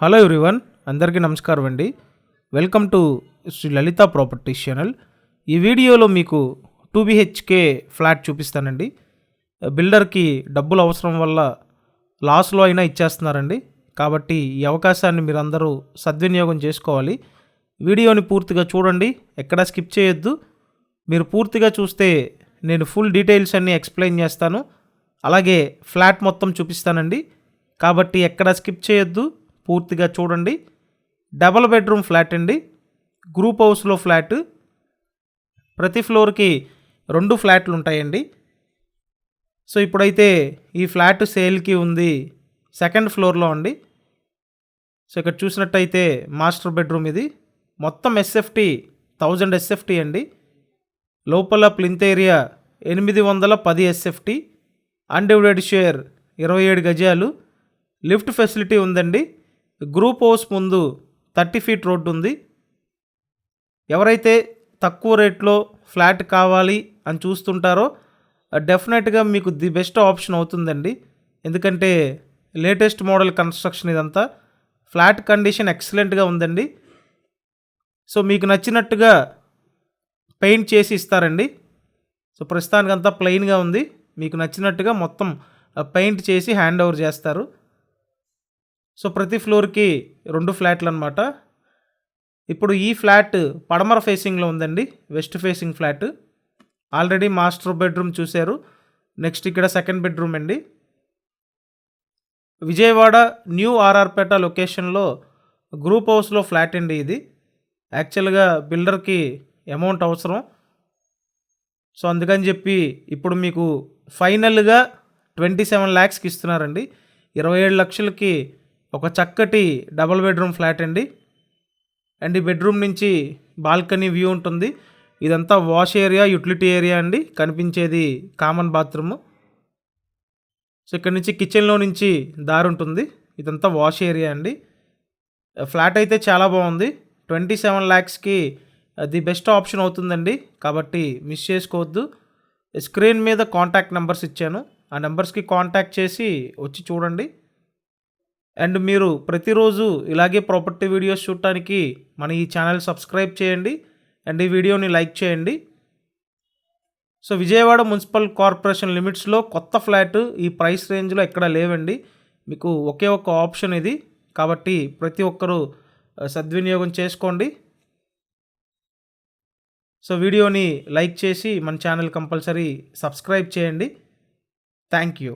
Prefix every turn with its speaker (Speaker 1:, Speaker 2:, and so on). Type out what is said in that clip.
Speaker 1: Hello everyone, అందరికీ నమస్కారం అండి. Welcome to Shri Lalitha properties channel. ఈ వీడియోలో మీకు 2BHK ఫ్లాట్ చూపిస్తానండి. బిల్డర్కి డబ్బులు అవసరం వల్ల లాస్లో అయినా ఇచ్చేస్తున్నారండి. కాబట్టి ఈ అవకాశాన్ని మీరు అందరూ సద్వినియోగం చేసుకోవాలి. వీడియోని పూర్తిగా చూడండి, ఎక్కడా స్కిప్ చేయొద్దు. మీరు పూర్తిగా చూస్తే నేను ఫుల్ డీటెయిల్స్ అన్నీ ఎక్స్ప్లెయిన్ చేస్తాను. అలాగే ఫ్లాట్ మొత్తం చూపిస్తానండి. కాబట్టి ఎక్కడా స్కిప్ చేయొద్దు, పూర్తిగా చూడండి. డబల్ బెడ్రూమ్ ఫ్లాట్ అండి, గ్రూప్ హౌస్లో ఫ్లాట్. ప్రతి ఫ్లోర్కి 2 ఫ్లాట్లు ఉంటాయండి. సో ఇప్పుడైతే ఈ ఫ్లాట్ సేల్కి ఉంది, సెకండ్ ఫ్లోర్లో అండి. సో ఇక్కడ చూసినట్టయితే మాస్టర్ బెడ్రూమ్ ఇది. మొత్తం ఎస్ఎఫ్టీ 1000 ఎస్ఎఫ్టీ అండి. లోపల plinth area 810 SFT. Undivided share 27 గజాలు. లిఫ్ట్ ఫెసిలిటీ ఉందండి. గ్రూప్ హౌస్ ముందు 30 ఫీట్ రోడ్డు ఉంది. ఎవరైతే తక్కువ రేట్లో ఫ్లాట్ కావాలి అని చూస్తుంటారో డెఫినెట్గా మీకు ది బెస్ట్ ఆప్షన్ అవుతుందండి. ఎందుకంటే లేటెస్ట్ మోడల్ కన్స్ట్రక్షన్ ఇదంతా. ఫ్లాట్ కండిషన్ ఎక్సలెంట్గా ఉందండి. సో మీకు నచ్చినట్టుగా పెయింట్ చేసి ఇస్తారండి. సో ప్రస్తుతానికంతా ప్లెయిన్గా ఉంది. మీకు నచ్చినట్టుగా మొత్తం పెయింట్ చేసి హ్యాండ్ ఓవర్ చేస్తారు. సో ప్రతి ఫ్లోర్కి 2 ఫ్లాట్లు అనమాట. ఇప్పుడు ఈ ఫ్లాట్ పడమర ఫేసింగ్లో ఉందండి, west facing flat. Already master bedroom చూశారు. నెక్స్ట్ ఇక్కడ సెకండ్ బెడ్రూమ్ అండి. విజయవాడ న్యూ ఆర్ఆర్పేట లొకేషన్లో గ్రూప్ హౌస్లో ఫ్లాట్ అండి ఇది. యాక్చువల్గా బిల్డర్కి అమౌంట్ అవసరం. సో అందుకని చెప్పి ఇప్పుడు మీకు ఫైనల్గా 27 lakhsకి ఇస్తున్నారండి. 27 లక్షలకి ఒక చక్కటి డబుల్ బెడ్రూమ్ ఫ్లాట్ అండి. అండ్ ఈ బెడ్రూమ్ నుంచి బాల్కనీ వ్యూ ఉంటుంది. ఇదంతా వాష్ ఏరియా, యూటిలిటీ ఏరియా అండి. కనిపించేది కామన్ బాత్రూమ్. సో ఇక్కడ నుంచి కిచెన్లో నుంచి దారి ఉంటుంది. ఇదంతా వాష్ ఏరియా అండి. ఫ్లాట్ అయితే చాలా బాగుంది. 27 lakhsకి ది బెస్ట్ ఆప్షన్ అవుతుందండి. కాబట్టి మిస్ చేసుకోవద్దు. స్క్రీన్ మీద కాంటాక్ట్ నెంబర్స్ ఇచ్చాను, ఆ నెంబర్స్కి కాంటాక్ట్ చేసి వచ్చి చూడండి. అండ్ మీరు ప్రతిరోజు ఇలాగే ప్రాపర్టీ వీడియోస్ చూడటానికి మన ఈ ఛానల్ సబ్స్క్రైబ్ చేయండి. అండ్ ఈ వీడియోని లైక్ చేయండి. సో విజయవాడ మున్సిపల్ కార్పొరేషన్ లిమిట్స్లో కొత్త ఫ్లాట్ ఈ ప్రైస్ రేంజ్లో ఎక్కడ లేవండి. మీకు ఒకే ఒక ఆప్షన్ ఇది. కాబట్టి ప్రతి ఒక్కరూ సద్వినియోగం చేసుకోండి. సో వీడియోని లైక్ చేసి మన ఛానల్ కంపల్సరీ సబ్స్క్రైబ్ చేయండి. Thank you.